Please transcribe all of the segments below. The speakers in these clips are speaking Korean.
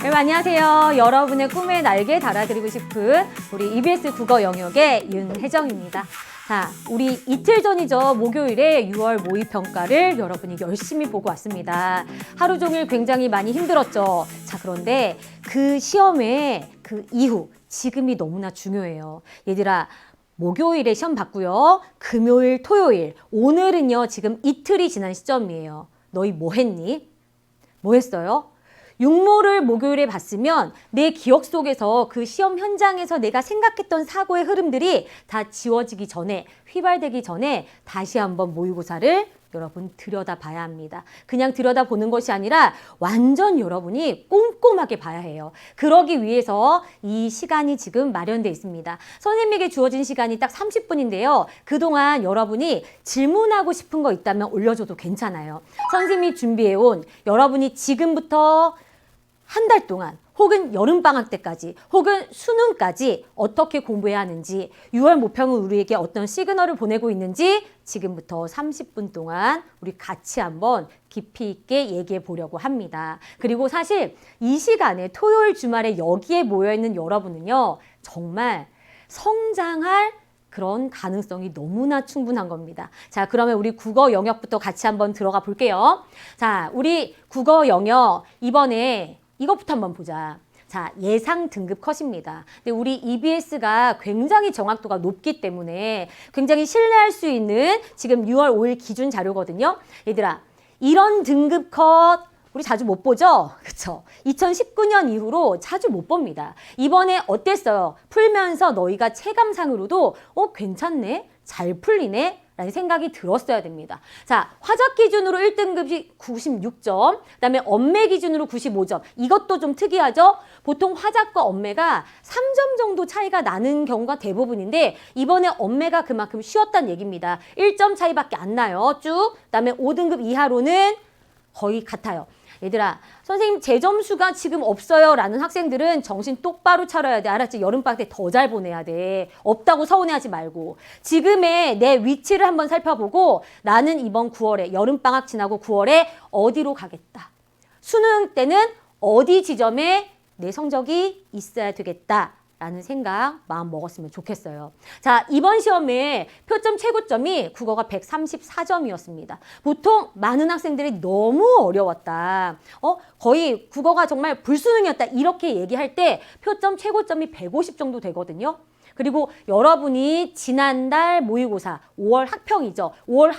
여러분 안녕하세요. 여러분의 꿈에 날개 달아드리고 싶은 우리 EBS 국어 영역의 윤혜정입니다. 자, 우리 이틀 전이죠. 목요일에 6월 모의평가를 여러분이 열심히 보고 왔습니다. 하루 종일 굉장히 많이 힘들었죠. 자, 그런데 그 시험의 그 이후, 지금이 너무나 중요해요. 얘들아, 목요일에 시험 봤고요. 금요일, 토요일, 오늘은요. 지금 이틀이 지난 시점이에요. 너희 뭐 했니? 뭐 했어요? 육모를 목요일에 봤으면 내 기억 속에서 그 시험 현장에서 내가 생각했던 사고의 흐름들이 다 지워지기 전에, 휘발되기 전에 다시 한번 모의고사를 여러분 들여다봐야 합니다. 그냥 들여다보는 것이 아니라 완전 여러분이 꼼꼼하게 봐야 해요. 그러기 위해서 이 시간이 지금 마련되어 있습니다. 선생님에게 주어진 시간이 딱 30분인데요. 그동안 여러분이 질문하고 싶은 거 있다면 올려줘도 괜찮아요. 선생님이 준비해온 여러분이 지금부터 한 달 동안 혹은 여름방학 때까지 혹은 수능까지 어떻게 공부해야 하는지 6월 모평은 우리에게 어떤 시그널을 보내고 있는지 지금부터 30분 동안 우리 같이 한번 깊이 있게 얘기해 보려고 합니다. 그리고 사실 이 시간에 토요일 주말에 여기에 모여있는 여러분은요. 정말 성장할 그런 가능성이 너무나 충분한 겁니다. 자, 그러면 우리 국어 영역부터 같이 한번 들어가 볼게요. 자, 우리 국어 영역 이번에 이것부터 한번 보자. 자, 예상 등급 컷입니다. 근데 우리 EBS가 굉장히 정확도가 높기 때문에 굉장히 신뢰할 수 있는 지금 6월 5일 기준 자료거든요. 얘들아, 이런 등급 컷 우리 자주 못 보죠? 그쵸? 2019년 이후로 자주 못 봅니다. 이번에 어땠어요? 풀면서 너희가 체감상으로도 괜찮네? 잘 풀리네? 라는 생각이 들었어야 됩니다. 자, 화작 기준으로 1등급이 96점, 그다음에 언매 기준으로 95점. 이것도 좀 특이하죠? 보통 화작과 언매가 3점 정도 차이가 나는 경우가 대부분인데 이번에 언매가 그만큼 쉬웠다는 얘기입니다. 1점 차이밖에 안 나요. 쭉. 그다음에 5등급 이하로는 거의 같아요. 얘들아, 선생님 제 점수가 지금 없어요 라는 학생들은 정신 똑바로 차려야 돼. 알았지? 여름방학 때 더 잘 보내야 돼. 없다고 서운해하지 말고 지금의 내 위치를 한번 살펴보고 나는 이번 9월에 여름방학 지나고 9월에 어디로 가겠다. 수능 때는 어디 지점에 내 성적이 있어야 되겠다. 라는 생각 마음 먹었으면 좋겠어요. 자, 이번 시험에 표점 최고점이 국어가 134점이었습니다. 보통 많은 학생들이 너무 어려웠다. 거의 국어가 정말 불수능이었다. 이렇게 얘기할 때 표점 최고점이 150 정도 되거든요. 그리고 여러분이 지난달 모의고사 5월 학평이죠. 5월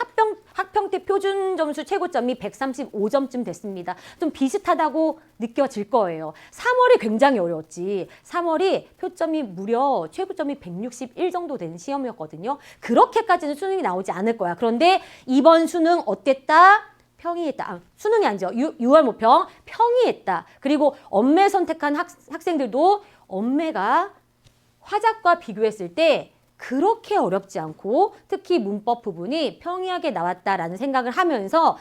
학평 때 표준 점수 최고점이 135점쯤 됐습니다. 좀 비슷하다고 느껴질 거예요. 3월이 굉장히 어려웠지. 3월이 표점이 무려 최고점이 161 정도 된 시험이었거든요. 그렇게까지는 수능이 나오지 않을 거야. 그런데 이번 수능 어땠다? 평이했다. 수능이 아니죠. 6월 모평 평이했다. 그리고 언매 선택한 학생들도 언매가 화작과 비교했을 때 그렇게 어렵지 않고 특히 문법 부분이 평이하게 나왔다라는 생각을 하면서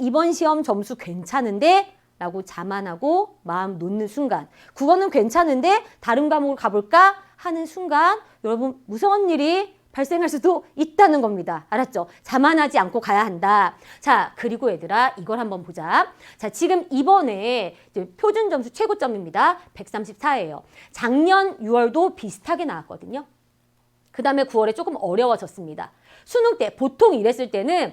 이번 시험 점수 괜찮은데? 라고 자만하고 마음 놓는 순간 국어는 괜찮은데 다른 과목을 가볼까? 하는 순간 여러분 무서운 일이 발생할 수도 있다는 겁니다. 알았죠? 자만하지 않고 가야 한다. 자, 그리고 얘들아 이걸 한번 보자. 자, 지금 이번에 표준 점수 최고점입니다. 134예요. 작년 6월도 비슷하게 나왔거든요. 그 다음에 9월에 조금 어려워졌습니다. 수능 때 보통 이랬을 때는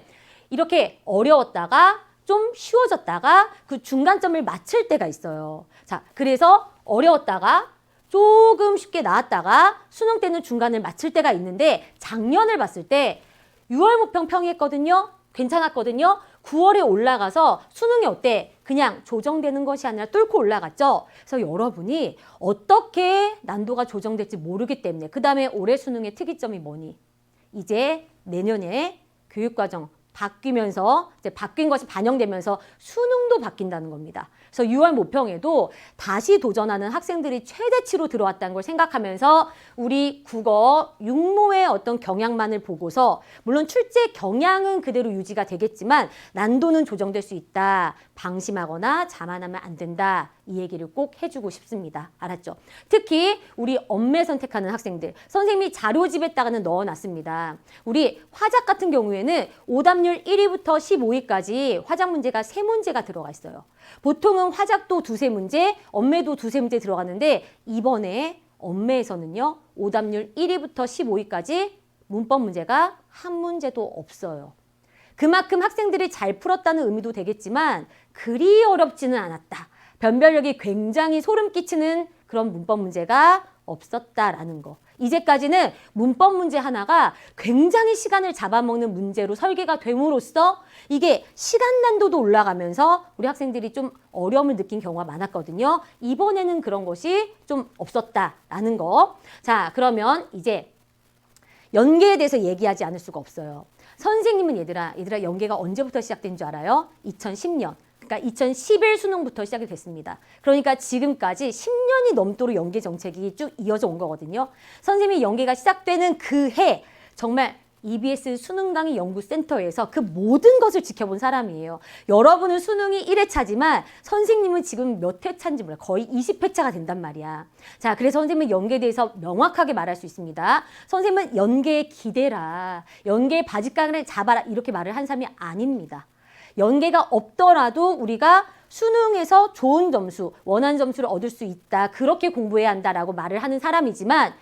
이렇게 어려웠다가 좀 쉬워졌다가 그 중간점을 맞출 때가 있어요. 자, 그래서 어려웠다가 조금 쉽게 나왔다가 수능 때는 중간을 맞출 때가 있는데 작년을 봤을 때 6월 모평 평이했거든요. 괜찮았거든요. 9월에 올라가서 수능이 어때? 그냥 조정되는 것이 아니라 뚫고 올라갔죠. 그래서 여러분이 어떻게 난도가 조정될지 모르기 때문에 그 다음에 올해 수능의 특이점이 뭐니? 이제 내년에 교육과정 바뀌면서 이제 바뀐 것이 반영되면서 수능도 바뀐다는 겁니다. 그래서 6월 모평에도 다시 도전하는 학생들이 최대치로 들어왔다는 걸 생각하면서 우리 국어 육모의 어떤 경향만을 보고서 물론 출제 경향은 그대로 유지가 되겠지만 난도는 조정될 수 있다. 방심하거나 자만하면 안 된다. 이 얘기를 꼭 해주고 싶습니다. 알았죠? 특히 우리 언매 선택하는 학생들 선생님이 자료집에다가는 넣어놨습니다. 우리 화작 같은 경우에는 오답 오답률 1위부터 15위까지 화작 문제가 3문제가 들어가 있어요. 보통은 화작도 2-3문제, 엄매도 2-3문제 들어가는데 이번에 엄매에서는요. 오답률 1위부터 15위까지 문법 문제가 한 문제도 없어요. 그만큼 학생들이 잘 풀었다는 의미도 되겠지만 그리 어렵지는 않았다. 변별력이 굉장히 소름 끼치는 그런 문법 문제가 없었다라는 거. 이제까지는 문법 문제 하나가 굉장히 시간을 잡아먹는 문제로 설계가 됨으로써 이게 시간 난도도 올라가면서 우리 학생들이 좀 어려움을 느낀 경우가 많았거든요. 이번에는 그런 것이 좀 없었다라는 거. 자, 그러면 이제 연계에 대해서 얘기하지 않을 수가 없어요. 선생님은 얘들아 연계가 언제부터 시작된 줄 알아요? 2010년. 그러니까 2011 수능부터 시작이 됐습니다. 그러니까 지금까지 10년이 넘도록 연계 정책이 쭉 이어져 온 거거든요. 선생님이 연계가 시작되는 그 해 정말 EBS 수능 강의 연구센터에서 그 모든 것을 지켜본 사람이에요. 여러분은 수능이 1회차지만 선생님은 지금 몇 회차인지 몰라요. 거의 20회차가 된단 말이야. 자, 그래서 선생님은 연계에 대해서 명확하게 말할 수 있습니다. 선생님은 연계에 기대라. 연계의 바짓가랑을 잡아라. 이렇게 말을 한 사람이 아닙니다. 연계가 없더라도 우리가 수능에서 좋은 점수, 원하는 점수를 얻을 수 있다. 그렇게 공부해야 한다라고 말을 하는 사람이지만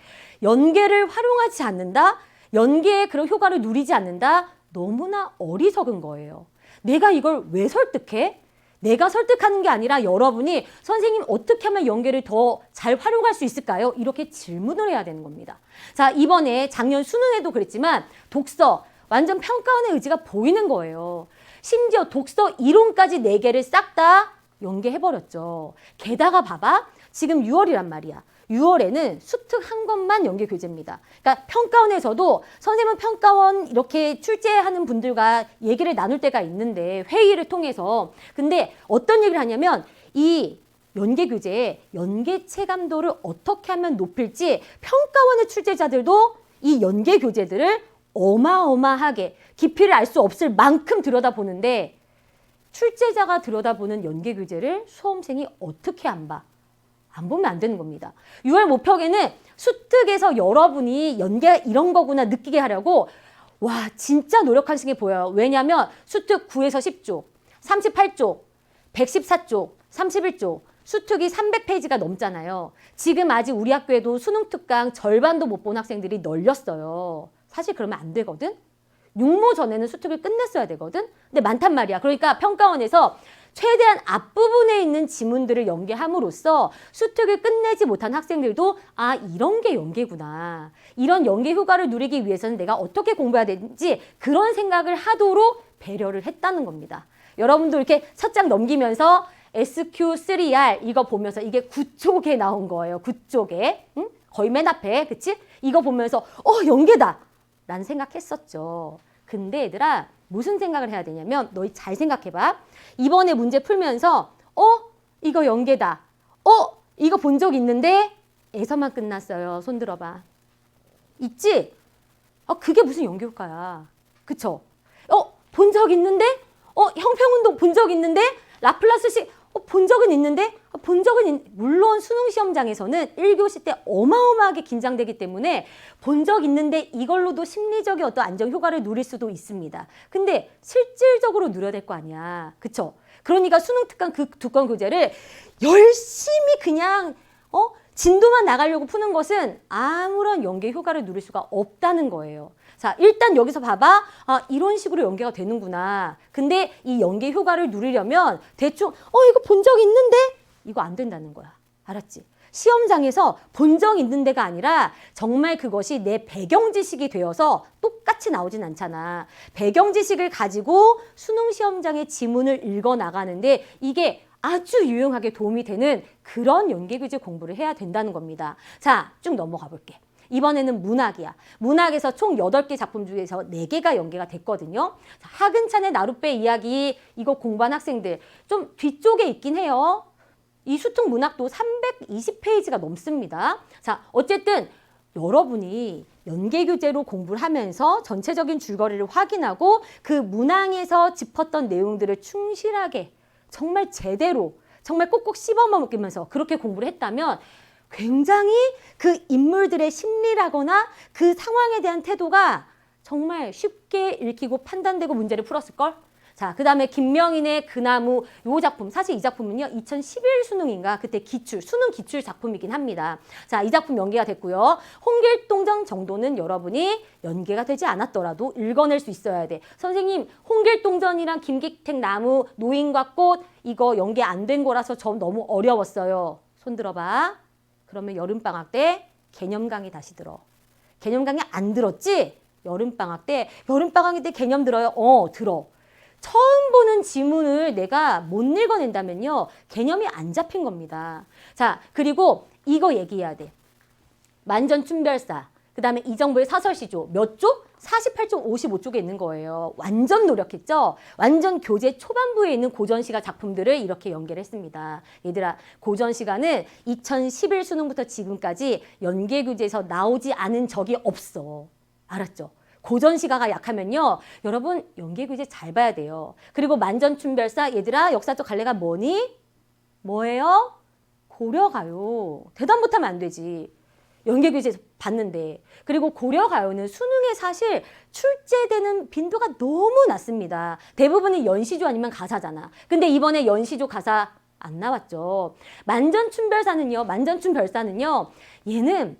연계를 활용하지 않는다? 연계의 그런 효과를 누리지 않는다? 너무나 어리석은 거예요. 내가 이걸 왜 설득해? 내가 설득하는 게 아니라 여러분이 선생님 어떻게 하면 연계를 더 잘 활용할 수 있을까요? 이렇게 질문을 해야 되는 겁니다. 자, 이번에 작년 수능에도 그랬지만 독서 완전 평가원의 의지가 보이는 거예요. 심지어 독서 이론까지 4개를 싹 다 연계해버렸죠. 게다가 봐봐. 지금 6월이란 말이야. 6월에는 수특 한 것만 연계 교재입니다. 그러니까 평가원에서도 선생님은 평가원 이렇게 출제하는 분들과 얘기를 나눌 때가 있는데 회의를 통해서 근데 어떤 얘기를 하냐면 이 연계 교재의 연계 체감도를 어떻게 하면 높일지 평가원의 출제자들도 이 연계 교재들을 어마어마하게 깊이를 알 수 없을 만큼 들여다보는데 출제자가 들여다보는 연계 교재를 수험생이 어떻게 안 봐? 안 보면 안 되는 겁니다. 6월 모평에는 수특에서 여러분이 연계 이런 거구나 느끼게 하려고 와 진짜 노력하시는 게 보여요. 왜냐하면 수특 9에서 10쪽, 38쪽, 114쪽, 31쪽 수특이 300페이지가 넘잖아요. 지금 아직 우리 학교에도 수능 특강 절반도 못 본 학생들이 널렸어요. 사실 그러면 안 되거든. 육모 전에는 수특을 끝냈어야 되거든. 근데 많단 말이야. 그러니까 평가원에서 최대한 앞부분에 있는 지문들을 연계함으로써 수특을 끝내지 못한 학생들도 아 이런 게 연계구나. 이런 연계 효과를 누리기 위해서는 내가 어떻게 공부해야 되는지 그런 생각을 하도록 배려를 했다는 겁니다. 여러분도 이렇게 첫 장 넘기면서 SQ3R 이거 보면서 이게 9쪽에 나온 거예요. 9쪽에. 응? 거의 맨 앞에. 그치? 이거 보면서 연계다. 라는 생각했었죠. 근데 얘들아 무슨 생각을 해야 되냐면 너희 잘 생각해봐. 이번에 문제 풀면서 이거 연계다. 이거 본 적 있는데 에서만 끝났어요. 손 들어봐. 있지? 그게 무슨 연계 효과야. 그쵸? 본 적 있는데? 형평운동 본 적 있는데? 라플라스식 본 적은 있는데? 물론 수능 시험장에서는 1교시 때 어마어마하게 긴장되기 때문에 본 적 있는데 이걸로도 심리적인 어떤 안정 효과를 누릴 수도 있습니다. 근데 실질적으로 누려야 될 거 아니야. 그쵸? 그러니까 수능 특강 그 두권 교재를 열심히 그냥 진도만 나가려고 푸는 것은 아무런 연계 효과를 누릴 수가 없다는 거예요. 자, 일단 여기서 봐봐. 이런 식으로 연계가 되는구나. 근데 이 연계 효과를 누리려면 대충 이거 본 적 있는데? 이거 안 된다는 거야. 알았지? 시험장에서 본 적 있는 데가 아니라 정말 그것이 내 배경 지식이 되어서 똑같이 나오진 않잖아. 배경 지식을 가지고 수능 시험장의 지문을 읽어 나가는데 이게 아주 유용하게 도움이 되는 그런 연계 교재 공부를 해야 된다는 겁니다. 자, 쭉 넘어가 볼게. 이번에는 문학이야. 문학에서 총 8개 작품 중에서 4개가 연계가 됐거든요. 자, 하근찬의 나룻배 이야기 이거 공부한 학생들 좀 뒤쪽에 있긴 해요. 이 수특 문학도 320페이지가 넘습니다. 자, 어쨌든 여러분이 연계 교재로 공부를 하면서 전체적인 줄거리를 확인하고 그 문항에서 짚었던 내용들을 충실하게 정말 제대로 정말 꼭꼭 씹어먹으면서 그렇게 공부를 했다면 굉장히 그 인물들의 심리라거나 그 상황에 대한 태도가 정말 쉽게 읽히고 판단되고 문제를 풀었을걸? 자, 그 다음에 김명인의 그 나무 요 작품, 사실 이 작품은요 2011 수능인가 그때 기출, 수능 기출 작품이긴 합니다. 자, 이 작품 연계가 됐고요. 홍길동전 정도는 여러분이 연계가 되지 않았더라도 읽어낼 수 있어야 돼. 선생님, 홍길동전이랑 김기택 나무, 노인과 꽃 이거 연계 안 된 거라서 저 너무 어려웠어요. 손 들어봐. 그러면 여름방학 때 개념 강의 다시 들어. 개념 강의 안 들었지? 여름방학 때 개념 들어요? 들어. 처음 보는 지문을 내가 못 읽어낸다면요. 개념이 안 잡힌 겁니다. 자, 그리고 이거 얘기해야 돼. 만전춘별사. 그 다음에 이정부의 사설시조. 몇 쪽? 48쪽, 55쪽에 있는 거예요. 완전 노력했죠? 완전 교재 초반부에 있는 고전시가 작품들을 이렇게 연계를 했습니다. 얘들아, 고전시가는 2011 수능부터 지금까지 연계교재에서 나오지 않은 적이 없어. 알았죠? 고전시가가 약하면요. 여러분 연계교재 잘 봐야 돼요. 그리고 만전춘별사 얘들아 역사적 갈래가 뭐니? 뭐예요? 고려가요. 대답 못하면 안 되지. 연계교재에서 봤는데. 그리고 고려가요는 수능에 사실 출제되는 빈도가 너무 낮습니다. 대부분이 연시조 아니면 가사잖아. 근데 이번에 연시조 가사 안 나왔죠. 만전춘별사는요. 얘는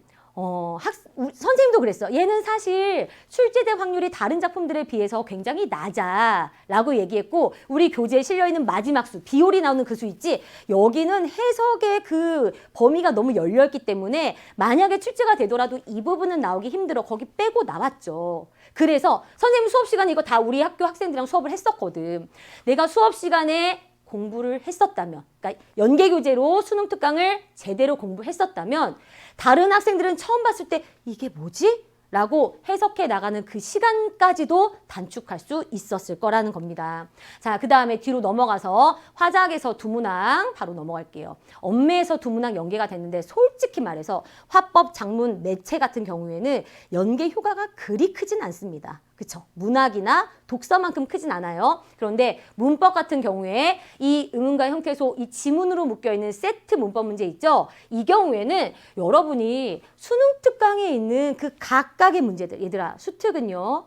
선생님도 그랬어. 얘는 사실 출제될 확률이 다른 작품들에 비해서 굉장히 낮아 라고 얘기했고 우리 교재에 실려있는 마지막 수, 비올이 나오는 그 수 있지? 여기는 해석의 그 범위가 너무 열려있기 때문에 만약에 출제가 되더라도 이 부분은 나오기 힘들어. 거기 빼고 나왔죠. 그래서 선생님 수업 시간에 이거 다 우리 학교 학생들이랑 수업을 했었거든. 내가 수업 시간에 공부를 했었다면, 그러니까 연계교재로 수능 특강을 제대로 공부했었다면 다른 학생들은 처음 봤을 때 이게 뭐지? 라고 해석해 나가는 그 시간까지도 단축할 수 있었을 거라는 겁니다. 자, 그 다음에 뒤로 넘어가서 화작에서 두문항 바로 넘어갈게요. 엄매에서 두문항 연계가 됐는데 솔직히 말해서 화법, 작문, 매체 같은 경우에는 연계 효과가 그리 크진 않습니다. 그쵸? 문학이나 독서만큼 크진 않아요. 그런데 문법 같은 경우에 이 의문과 형태소, 이 지문으로 묶여있는 세트 문법 문제 있죠? 이 경우에는 여러분이 수능 특강에 있는 그 각각의 문제들, 얘들아, 수특은요,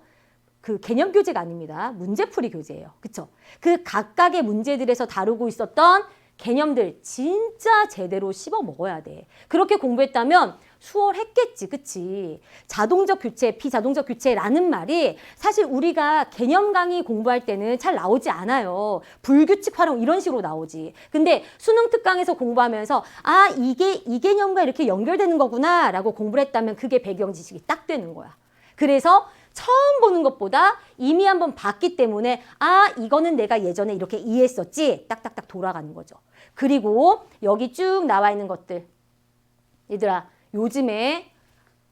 그 개념 교재가 아닙니다. 문제풀이 교재예요. 그쵸? 그 각각의 문제들에서 다루고 있었던 개념들 진짜 제대로 씹어 먹어야 돼. 그렇게 공부했다면 수월했겠지, 그치? 자동적 교체, 비자동적 교체라는 말이 사실 우리가 개념 강의 공부할 때는 잘 나오지 않아요. 불규칙 활용 이런 식으로 나오지. 근데 수능 특강에서 공부하면서 아, 이게 이 개념과 이렇게 연결되는 거구나 라고 공부를 했다면 그게 배경 지식이 딱 되는 거야. 그래서 처음 보는 것보다 이미 한번 봤기 때문에 아, 이거는 내가 예전에 이렇게 이해했었지. 딱딱딱 돌아가는 거죠. 그리고 여기 쭉 나와 있는 것들. 얘들아, 요즘에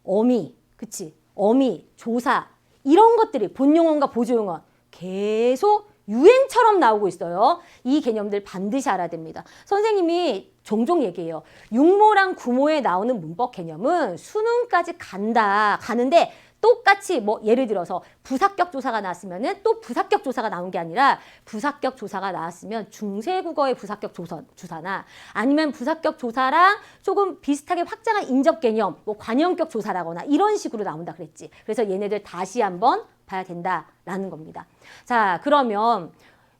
어미, 그치? 어미, 조사 이런 것들이 본용어과 보조용어 계속 유행처럼 나오고 있어요. 이 개념들 반드시 알아야 됩니다. 선생님이 종종 얘기해요. 육모랑 구모에 나오는 문법 개념은 수능까지 가는데 똑같이 뭐 예를 들어서 부사격 조사가 나왔으면은 또 부사격 조사가 나온 게 아니라 부사격 조사가 나왔으면 중세국어의 부사격 조사나 아니면 부사격 조사랑 조금 비슷하게 확장한 인적 개념, 뭐 관형격 조사라거나 이런 식으로 나온다 그랬지. 그래서 얘네들 다시 한번 봐야 된다라는 겁니다. 자, 그러면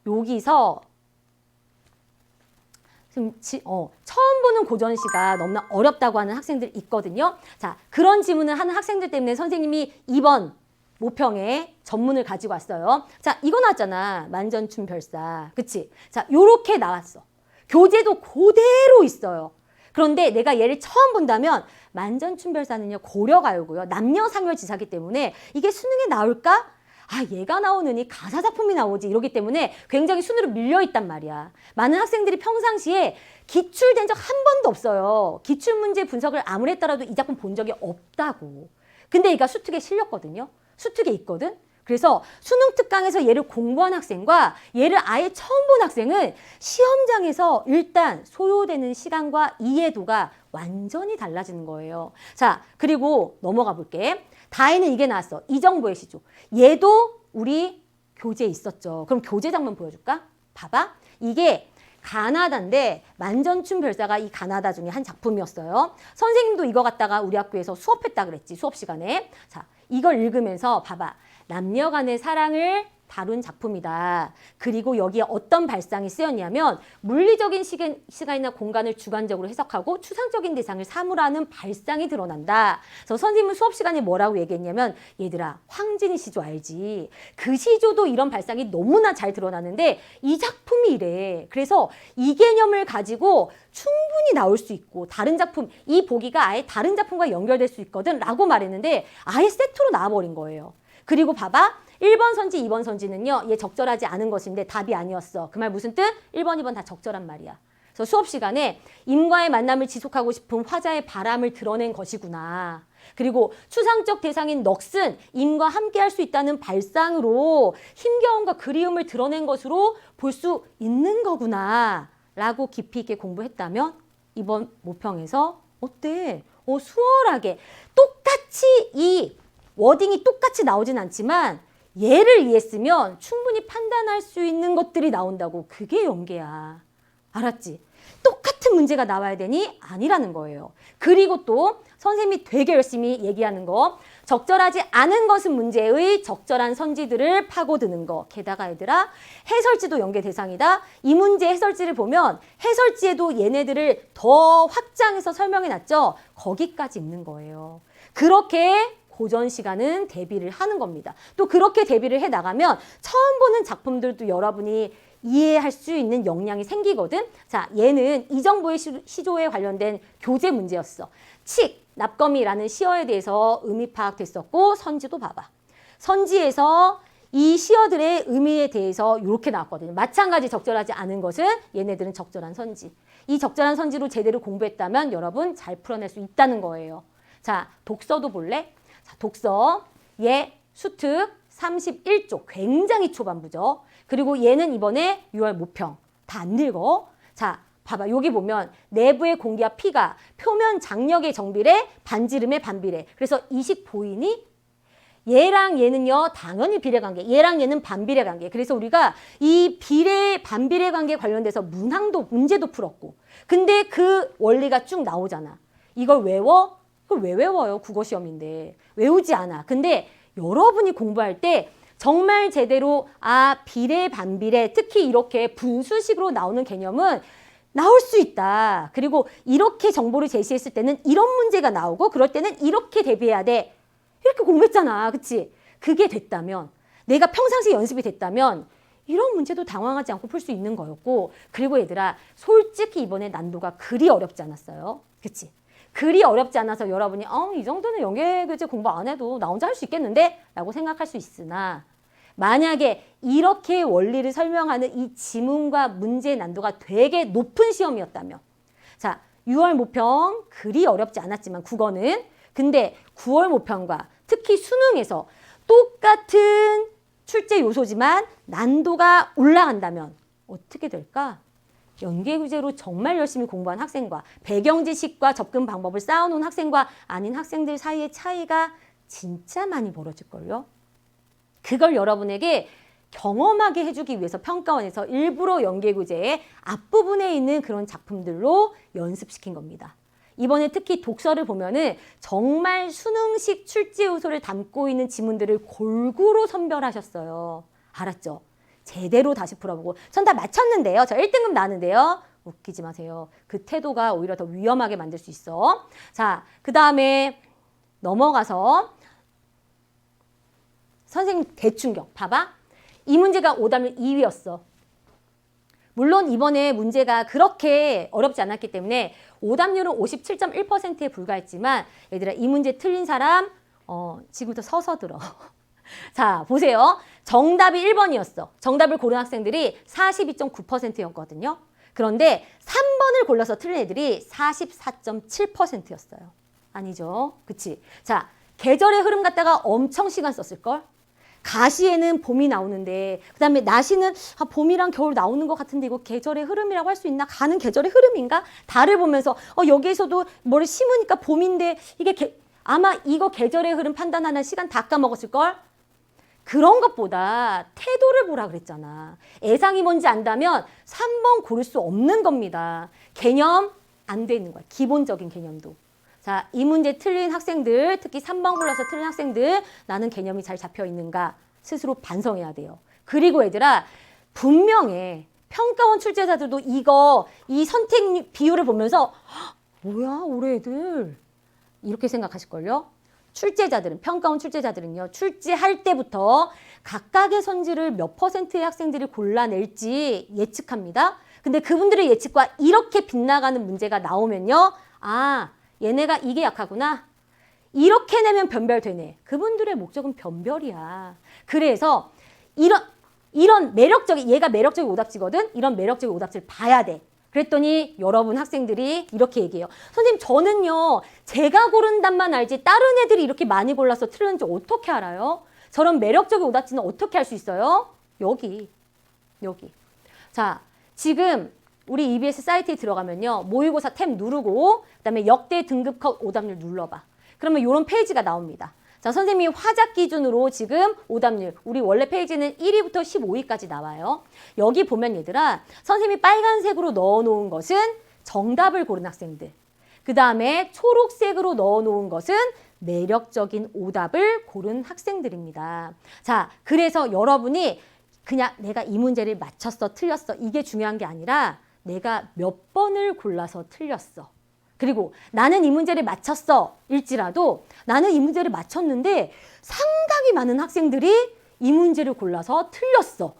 여기서 처음 보는 고전시가 너무나 어렵다고 하는 학생들 있거든요. 자, 그런 지문을 하는 학생들 때문에 선생님이 이번 모평에 전문을 가지고 왔어요. 자, 이거 나왔잖아. 만전춘별사. 그치? 자, 요렇게 나왔어. 교재도 그대로 있어요. 그런데 내가 얘를 처음 본다면 만전춘별사는요, 고려가요고요. 남녀상열지사기 때문에 이게 수능에 나올까? 아, 얘가 나오느니 가사작품이 나오지 이러기 때문에 굉장히 순으로 밀려있단 말이야. 많은 학생들이 평상시에 기출된 적 한 번도 없어요. 기출문제 분석을 아무리 했더라도 이 작품 본 적이 없다고. 근데 얘가 수특에 실렸거든요. 수특에 있거든. 그래서 수능 특강에서 얘를 공부한 학생과 얘를 아예 처음 본 학생은 시험장에서 일단 소요되는 시간과 이해도가 완전히 달라지는 거예요. 자, 그리고 넘어가 볼게. 다혜는 이게 나왔어. 이정부의 시조. 얘도 우리 교재에 있었죠. 그럼 교재 장면 보여줄까? 봐봐. 이게 가나다인데 만전춘별사가 이 가나다 중에 한 작품이었어요. 선생님도 이거 갖다가 우리 학교에서 수업했다 그랬지. 수업 시간에. 자, 이걸 읽으면서 봐봐. 남녀 간의 사랑을 다룬 작품이다. 그리고 여기에 어떤 발상이 쓰였냐면 물리적인 시간이나 공간을 주관적으로 해석하고 추상적인 대상을 사물하는 발상이 드러난다. 그래서 선생님은 수업 시간에 뭐라고 얘기했냐면 얘들아 황진이 시조 알지? 그 시조도 이런 발상이 너무나 잘 드러나는데 이 작품이 이래. 그래서 이 개념을 가지고 충분히 나올 수 있고 다른 작품 이 보기가 아예 다른 작품과 연결될 수 있거든 라고 말했는데 아예 세트로 나와버린 거예요. 그리고 봐봐. 1번 선지, 2번 선지는요. 얘 적절하지 않은 것인데 답이 아니었어. 그 말 무슨 뜻? 1번, 2번 다 적절한 말이야. 그래서 수업 시간에 임과의 만남을 지속하고 싶은 화자의 바람을 드러낸 것이구나. 그리고 추상적 대상인 넋은 임과 함께 할 수 있다는 발상으로 힘겨움과 그리움을 드러낸 것으로 볼 수 있는 거구나. 라고 깊이 있게 공부했다면 이번 모평에서 어때? 수월하게 똑같이 이 워딩이 똑같이 나오진 않지만 얘를 이해했으면 충분히 판단할 수 있는 것들이 나온다고. 그게 연계야. 알았지? 똑같은 문제가 나와야 되니? 아니라는 거예요. 그리고 또 선생님이 되게 열심히 얘기하는 거 적절하지 않은 것은 문제의 적절한 선지들을 파고드는 거. 게다가 얘들아 해설지도 연계 대상이다. 이 문제 해설지를 보면 해설지에도 얘네들을 더 확장해서 설명해놨죠. 거기까지 있는 거예요. 그렇게 고전 시간은 대비를 하는 겁니다. 또 그렇게 대비를 해나가면 처음 보는 작품들도 여러분이 이해할 수 있는 역량이 생기거든. 자, 얘는 이정보의 시조에 관련된 교재 문제였어. 칙, 납검이라는 시어에 대해서 의미 파악됐었고 선지도 봐봐. 선지에서 이 시어들의 의미에 대해서 이렇게 나왔거든요. 마찬가지 적절하지 않은 것은 얘네들은 적절한 선지. 이 적절한 선지로 제대로 공부했다면 여러분 잘 풀어낼 수 있다는 거예요. 자, 독서도 볼래? 자, 독서, 얘 수특 31쪽 굉장히 초반부죠. 그리고 얘는 이번에 6월 모평 다 안 읽어. 자, 봐봐 여기 보면 내부의 공기와 피가 표면 장력의 정비례 반지름의 반비례. 그래서 이식 보이니? 얘랑 얘는요 당연히 비례관계, 얘랑 얘는 반비례 관계. 그래서 우리가 이 비례 반비례 관계 관련돼서 문제도 풀었고 근데 그 원리가 쭉 나오잖아. 이걸 외워? 그걸 왜 외워요? 국어시험인데. 외우지 않아. 근데 여러분이 공부할 때 정말 제대로 비례, 반비례, 특히 이렇게 분수식으로 나오는 개념은 나올 수 있다. 그리고 이렇게 정보를 제시했을 때는 이런 문제가 나오고 그럴 때는 이렇게 대비해야 돼. 이렇게 공부했잖아. 그치? 그게 됐다면 내가 평상시 연습이 됐다면 이런 문제도 당황하지 않고 풀 수 있는 거였고 그리고 얘들아 솔직히 이번에 난도가 그리 어렵지 않았어요. 그치? 그리 어렵지 않아서 여러분이 이 정도는 연계교재 공부 안 해도 나 혼자 할 수 있겠는데? 라고 생각할 수 있으나 만약에 이렇게 원리를 설명하는 이 지문과 문제의 난도가 되게 높은 시험이었다면 자, 6월 모평 그리 어렵지 않았지만 국어는 근데 9월 모평과 특히 수능에서 똑같은 출제 요소지만 난도가 올라간다면 어떻게 될까? 연계교재로 정말 열심히 공부한 학생과 배경지식과 접근 방법을 쌓아놓은 학생과 아닌 학생들 사이의 차이가 진짜 많이 벌어질걸요. 그걸 여러분에게 경험하게 해주기 위해서 평가원에서 일부러 연계교재의 앞부분에 있는 그런 작품들로 연습시킨 겁니다. 이번에 특히 독서를 보면은 정말 수능식 출제 요소를 담고 있는 지문들을 골고루 선별하셨어요. 알았죠? 제대로 다시 풀어보고 전 다 맞췄는데요. 저 1등급 나는데요. 웃기지 마세요. 그 태도가 오히려 더 위험하게 만들 수 있어. 자, 그 다음에 넘어가서 선생님 대충격 봐봐. 이 문제가 오답률 2위였어. 물론 이번에 문제가 그렇게 어렵지 않았기 때문에 오답률은 57.1%에 불과했지만 얘들아 이 문제 틀린 사람 지금부터 서서 들어. 자, 보세요. 정답이 1번이었어. 정답을 고른 학생들이 42.9%였거든요. 그런데 3번을 골라서 틀린 애들이 44.7%였어요. 아니죠? 그치? 자, 계절의 흐름 갖다가 엄청 시간 썼을걸? 가시에는 봄이 나오는데 그 다음에 나시는 봄이랑 겨울 나오는 것 같은데 이거 계절의 흐름이라고 할 수 있나? 가는 계절의 흐름인가? 달을 보면서 여기에서도 뭐를 심으니까 봄인데 이게 아마 이거 계절의 흐름 판단하는 시간 다 까먹었을걸? 그런 것보다 태도를 보라 그랬잖아. 애상이 뭔지 안다면 3번 고를 수 없는 겁니다. 개념 안 돼 있는 거야. 기본적인 개념도. 자, 이 문제 틀린 학생들, 특히 3번 골라서 틀린 학생들, 나는 개념이 잘 잡혀 있는가 스스로 반성해야 돼요. 그리고 얘들아, 분명해. 평가원 출제자들도 이 선택 비율을 보면서 뭐야, 올해 애들 이렇게 생각하실걸요? 출제자들은, 평가원 출제자들은요, 출제할 때부터 각각의 선지를 몇 퍼센트의 학생들이 골라낼지 예측합니다. 근데 그분들의 예측과 이렇게 빗나가는 문제가 나오면요, 아, 얘네가 이게 약하구나. 이렇게 내면 변별되네. 그분들의 목적은 변별이야. 그래서 이런 매력적인, 얘가 매력적인 오답지거든? 이런 매력적인 오답지를 봐야 돼. 그랬더니 여러분 학생들이 이렇게 얘기해요. 선생님, 저는요, 제가 고른 답만 알지 다른 애들이 이렇게 많이 골라서 틀렸는지 어떻게 알아요? 저런 매력적인 오답지는 어떻게 할 수 있어요? 여기. 자, 지금 우리 EBS 사이트에 들어가면요, 모의고사 탭 누르고 그다음에 역대 등급컷 오답률 눌러봐. 그러면 이런 페이지가 나옵니다. 자, 선생님이 화작 기준으로 지금 오답률, 우리 원래 페이지는 1위부터 15위까지 나와요. 여기 보면 얘들아, 선생님이 빨간색으로 넣어놓은 것은 정답을 고른 학생들. 그 다음에 초록색으로 넣어놓은 것은 매력적인 오답을 고른 학생들입니다. 자, 그래서 여러분이 그냥 내가 이 문제를 맞췄어, 틀렸어, 이게 중요한 게 아니라 내가 몇 번을 골라서 틀렸어. 그리고 나는 이 문제를 맞췄어 일지라도 나는 이 문제를 맞췄는데 상당히 많은 학생들이 이 문제를 골라서 틀렸어.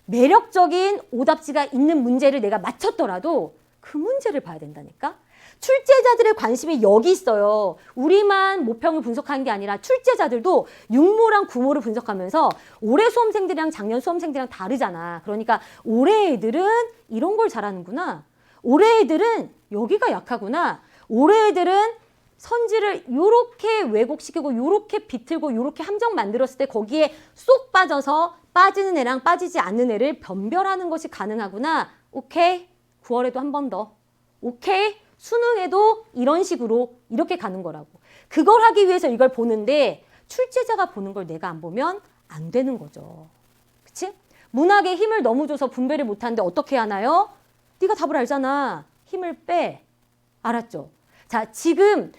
매력적인 오답지가 있는 문제를 내가 맞췄더라도 그 문제를 봐야 된다니까. 출제자들의 관심이 여기 있어요. 우리만 모평을 분석하는 게 아니라 출제자들도 육모랑 구모를 분석하면서 올해 수험생들이랑 작년 수험생들이랑 다르잖아. 그러니까 올해 애들은 이런 걸 잘하는구나. 올해 애들은 여기가 약하구나. 올해 애들은 선지를 요렇게 왜곡시키고 요렇게 비틀고 요렇게 함정 만들었을 때 거기에 쏙 빠져서 빠지는 애랑 빠지지 않는 애를 변별하는 것이 가능하구나. 오케이. 9월에도 한 번 더. 오케이. 수능에도 이런 식으로 이렇게 가는 거라고. 그걸 하기 위해서 이걸 보는데 출제자가 보는 걸 내가 안 보면 안 되는 거죠. 그치? 문학에 힘을 너무 줘서 분배를 못하는데 어떻게 하나요? 네가 답을 알잖아. 힘을 빼. 알았죠? 자, 지금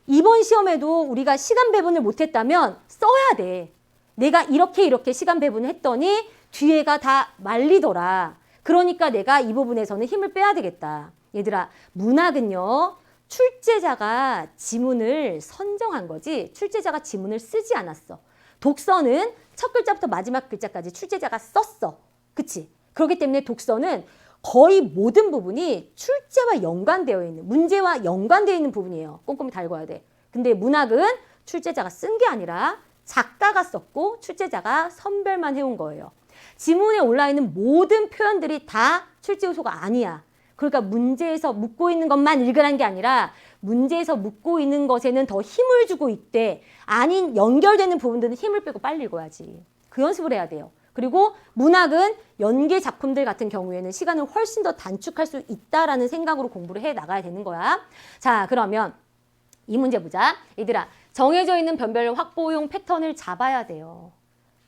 이번 시험에도 우리가 시간 배분을 못했다면 써야 돼. 내가 이렇게 시간 배분을 했더니 뒤에가 다 말리더라. 그러니까 내가 이 부분에서는 힘을 빼야 되겠다. 얘들아, 문학은요, 출제자가 지문을 선정한 거지 출제자가 지문을 쓰지 않았어. 독서는 첫 글자부터 마지막 글자까지 출제자가 썼어. 그치? 그렇기 때문에 독서는 거의 모든 부분이 출제와 연관되어 있는, 문제와 연관되어 있는 부분이에요. 꼼꼼히 다 읽어야 돼. 근데 문학은 출제자가 쓴 게 아니라 작가가 썼고 출제자가 선별만 해온 거예요. 지문에 올라있는 모든 표현들이 다 출제 요소가 아니야. 그러니까 문제에서 묻고 있는 것만 읽으라는 게 아니라 문제에서 묻고 있는 것에는 더 힘을 주고 있대. 아닌 연결되는 부분들은 힘을 빼고 빨리 읽어야지. 그 연습을 해야 돼요. 그리고 문학은 연계 작품들 같은 경우에는 시간을 훨씬 더 단축할 수 있다라는 생각으로 공부를 해 나가야 되는 거야. 자, 그러면 이 문제 보자. 얘들아, 정해져 있는 변별 확보용 패턴을 잡아야 돼요.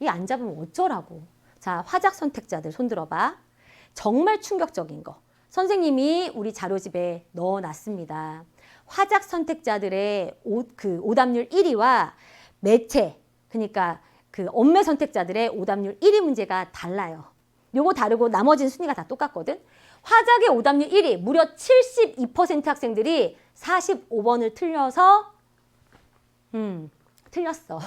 이 안 잡으면 어쩌라고. 자, 화작 선택자들 손 들어봐. 정말 충격적인 거. 선생님이 우리 자료집에 넣어놨습니다. 화작 선택자들의 오답률 1위와 매체, 그러니까 그 엄매 선택자들의 오답률 1위 문제가 달라요. 요거 다르고 나머지는 순위가 다 똑같거든. 화작의 오답률 1위, 무려 72% 학생들이 45번을 틀려서 틀렸어.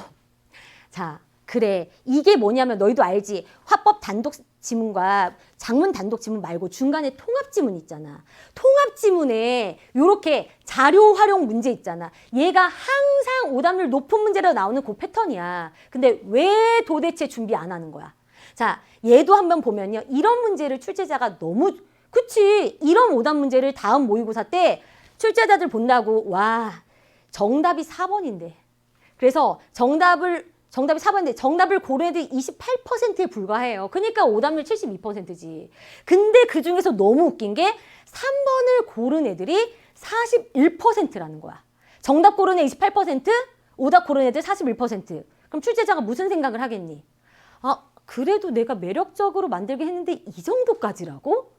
자, 그래. 이게 뭐냐면 너희도 알지. 화법 단독 지문과 작문 단독 지문 말고 중간에 통합 지문 있잖아. 통합 지문에 이렇게 자료 활용 문제 있잖아. 얘가 항상 오답률 높은 문제로 나오는 그 패턴이야. 근데 왜 도대체 준비 안 하는 거야? 자, 얘도 한번 보면요. 이런 문제를 출제자가 너무, 그치? 이런 오답 문제를 다음 모의고사 때 출제자들 본다고, 와, 정답이 4번인데. 그래서 정답이 4번인데 정답을 고른 애들이 28%에 불과해요. 그러니까 오답률 72%지. 근데 그중에서 너무 웃긴 게 3번을 고른 애들이 41%라는 거야. 정답 고른 애 28%, 오답 고른 애들 41%. 그럼 출제자가 무슨 생각을 하겠니? 아, 그래도 내가 매력적으로 만들게 했는데 이 정도까지라고?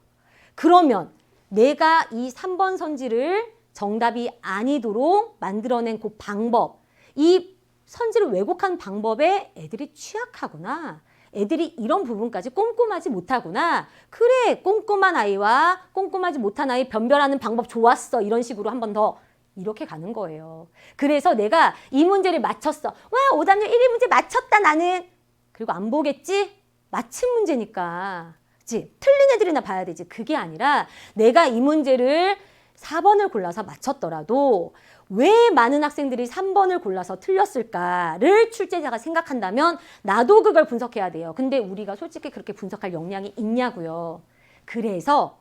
그러면 내가 이 3번 선지를 정답이 아니도록 만들어낸 그 방법, 이 선지를 왜곡한 방법에 애들이 취약하구나. 애들이 이런 부분까지 꼼꼼하지 못하구나. 그래, 꼼꼼한 아이와 꼼꼼하지 못한 아이 변별하는 방법 좋았어. 이런 식으로 한 번 더 이렇게 가는 거예요. 그래서 내가 이 문제를 맞췄어. 와, 5단계 1위 문제 맞췄다 나는. 그리고 안 보겠지? 맞힌 문제니까. 그치? 틀린 애들이나 봐야 되지. 그게 아니라 내가 이 문제를 4번을 골라서 맞췄더라도 왜 많은 학생들이 3번을 골라서 틀렸을까를 출제자가 생각한다면 나도 그걸 분석해야 돼요. 근데 우리가 솔직히 그렇게 분석할 역량이 있냐고요. 그래서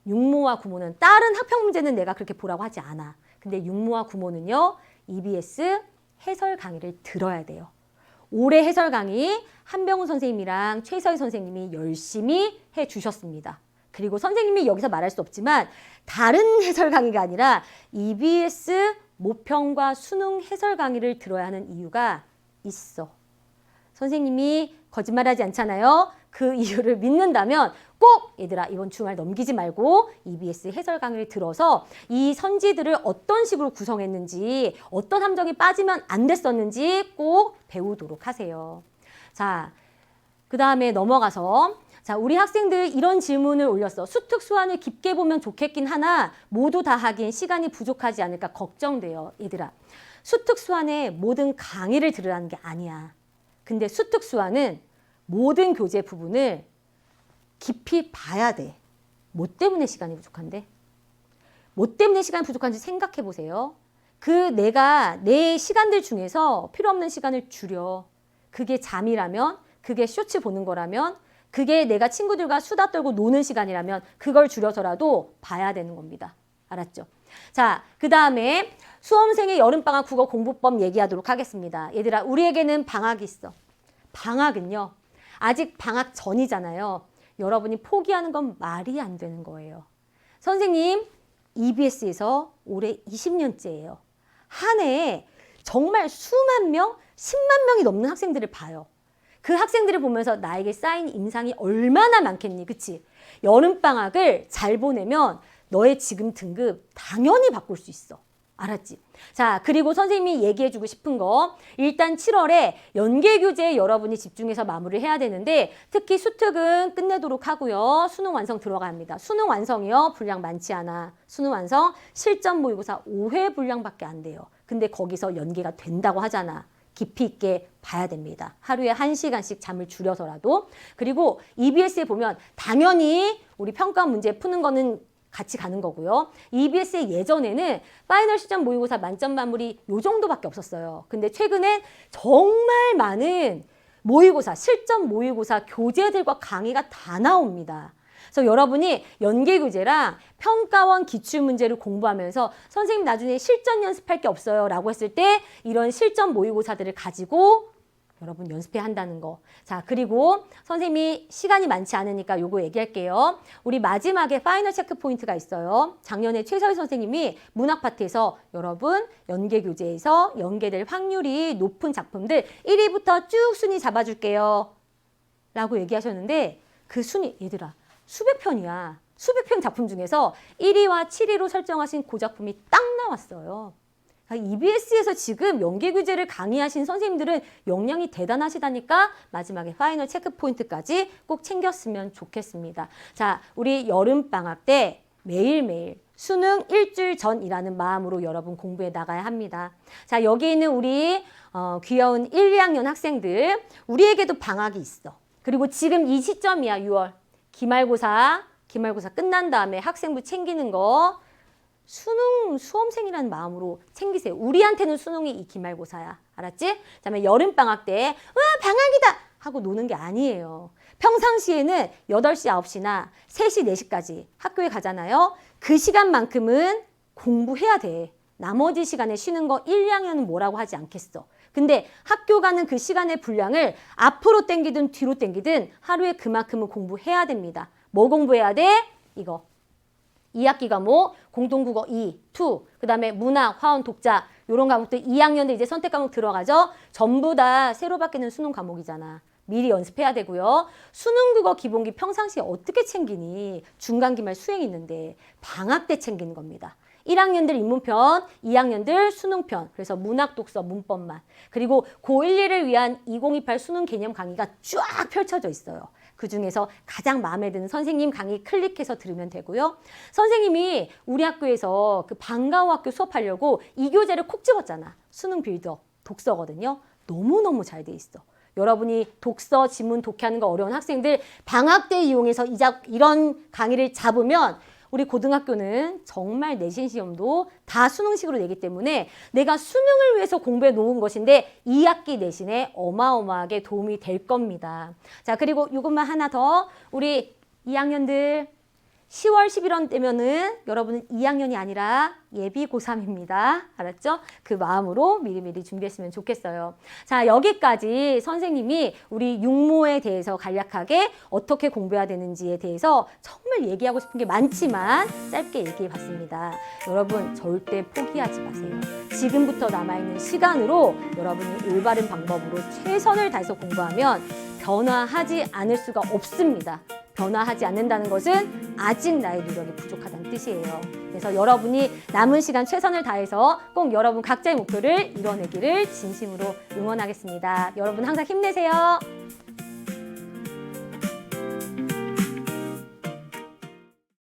육모와 구모는 다른 학평 문제는 내가 그렇게 보라고 하지 않아. 근데 육모와 구모는요. EBS 해설 강의를 들어야 돼요. 올해 해설 강의 한병훈 선생님이랑 최서희 선생님이 열심히 해주셨습니다. 그리고 선생님이 여기서 말할 수 없지만 다른 해설 강의가 아니라 EBS 모평과 수능 해설 강의를 들어야 하는 이유가 있어. 선생님이 거짓말하지 않잖아요. 그 이유를 믿는다면 꼭 얘들아 이번 주말 넘기지 말고 EBS 해설 강의를 들어서 이 선지들을 어떤 식으로 구성했는지 어떤 함정이 빠지면 안 됐었는지 꼭 배우도록 하세요. 자, 그 다음에 넘어가서 자, 우리 학생들 이런 질문을 올렸어. 수특 수완을 깊게 보면 좋겠긴 하나 모두 다 하긴 시간이 부족하지 않을까 걱정돼요. 얘들아, 수특 수완의 모든 강의를 들으라는 게 아니야. 근데 수특 수완은 모든 교재 부분을 깊이 봐야 돼. 뭐 때문에 시간이 부족한데? 뭐 때문에 시간이 부족한지 생각해 보세요. 내가 내 시간들 중에서 필요 없는 시간을 줄여. 그게 잠이라면, 그게 쇼츠 보는 거라면, 그게 내가 친구들과 수다 떨고 노는 시간이라면 그걸 줄여서라도 봐야 되는 겁니다. 알았죠? 자, 그 다음에 수험생의 여름방학 국어 공부법 얘기하도록 하겠습니다. 얘들아, 우리에게는 방학이 있어. 방학은요, 아직 방학 전이잖아요. 여러분이 포기하는 건 말이 안 되는 거예요. 선생님, EBS에서 올해 20년째예요. 한 해에 정말 수만 명, 10만 명이 넘는 학생들을 봐요. 그 학생들을 보면서 나에게 쌓인 인상이 얼마나 많겠니, 그치? 여름방학을 잘 보내면 너의 지금 등급 당연히 바꿀 수 있어. 알았지? 자, 그리고 선생님이 얘기해주고 싶은 거 일단 7월에 연계교재에 여러분이 집중해서 마무리를 해야 되는데 특히 수특은 끝내도록 하고요. 수능 완성 들어갑니다. 수능 완성이요. 분량 많지 않아. 수능 완성 실전 모의고사 5회 분량밖에 안 돼요. 근데 거기서 연계가 된다고 하잖아. 깊이 있게 봐야 됩니다. 하루에 1시간씩 잠을 줄여서라도. 그리고 EBS에 보면 당연히 우리 평가 문제 푸는 거는 같이 가는 거고요. EBS의 예전에는 파이널 시점 모의고사 만점 마무리 요 정도밖에 없었어요. 근데 최근엔 정말 많은 모의고사, 실전 모의고사 교재들과 강의가 다 나옵니다. 그래서 여러분이 연계교재랑 평가원 기출문제를 공부하면서 선생님 나중에 실전 연습할 게 없어요 라고 했을 때 이런 실전 모의고사들을 가지고 여러분 연습해야 한다는 거. 자, 그리고 선생님이 시간이 많지 않으니까 요거 얘기할게요. 우리 마지막에 파이널 체크 포인트가 있어요. 작년에 최서희 선생님이 문학 파트에서 여러분 연계교재에서 연계될 확률이 높은 작품들 1위부터 쭉 순위 잡아줄게요 라고 얘기하셨는데 그 순위 얘들아 수백 편이야. 수백 편 작품 중에서 1위와 7위로 설정하신 그 작품이 딱 나왔어요. EBS에서 지금 연계교재를 강의하신 선생님들은 역량이 대단하시다니까 마지막에 파이널 체크 포인트까지 꼭 챙겼으면 좋겠습니다. 자, 우리 여름방학 때 매일매일 수능 일주일 전이라는 마음으로 여러분 공부해 나가야 합니다. 자, 여기 있는 우리 귀여운 1, 2학년 학생들 우리에게도 방학이 있어. 그리고 지금 이 시점이야. 6월. 기말고사 끝난 다음에 학생부 챙기는 거 수능 수험생이라는 마음으로 챙기세요. 우리한테는 수능이 이 기말고사야. 알았지? 그다음에 여름방학 때 와 방학이다 하고 노는 게 아니에요. 평상시에는 8시, 9시나 3시, 4시까지 학교에 가잖아요. 그 시간만큼은 공부해야 돼. 나머지 시간에 쉬는 거 1, 2학년은 뭐라고 하지 않겠어. 근데 학교 가는 그 시간의 분량을 앞으로 당기든 뒤로 당기든 하루에 그만큼은 공부해야 됩니다. 뭐 공부해야 돼? 이거. 2학기 과목, 공동국어 2, 그 다음에 문학, 화원, 독자 이런 과목들 2학년들 이제 선택 과목 들어가죠. 전부 다 새로 바뀌는 수능 과목이잖아. 미리 연습해야 되고요. 수능 국어 기본기 평상시에 어떻게 챙기니? 중간기말 수행 있는데 방학 때 챙기는 겁니다. 1학년들 인문편, 2학년들 수능편, 그래서 문학, 독서, 문법만. 그리고 고1, 2를 위한 2028 수능 개념 강의가 쫙 펼쳐져 있어요. 그중에서 가장 마음에 드는 선생님 강의 클릭해서 들으면 되고요. 선생님이 우리 학교에서 그 방과후 학교 수업하려고 이 교재를 콕 집었잖아. 수능 빌드업, 독서거든요. 너무너무 잘 돼 있어. 여러분이 독서, 지문, 독해하는 거 어려운 학생들 방학 때 이용해서 이런 강의를 잡으면 우리 고등학교는 정말 내신 시험도 다 수능식으로 내기 때문에 내가 수능을 위해서 공부해 놓은 것인데 2학기 내신에 어마어마하게 도움이 될 겁니다. 자, 그리고 이것만 하나 더. 우리 2학년들 10월, 11월 되면은 여러분은 2학년이 아니라 예비 고3입니다. 알았죠? 그 마음으로 미리미리 준비했으면 좋겠어요. 자, 여기까지 선생님이 우리 육모에 대해서 간략하게 어떻게 공부해야 되는지에 대해서 정말 얘기하고 싶은 게 많지만 짧게 얘기해 봤습니다. 여러분 절대 포기하지 마세요. 지금부터 남아있는 시간으로 여러분이 올바른 방법으로 최선을 다해서 공부하면 변화하지 않을 수가 없습니다. 변화하지 않는다는 것은 아직 나의 노력이 부족하다는 뜻이에요. 그래서 여러분이 남은 시간 최선을 다해서 꼭 여러분 각자의 목표를 이뤄내기를 진심으로 응원하겠습니다. 여러분 항상 힘내세요.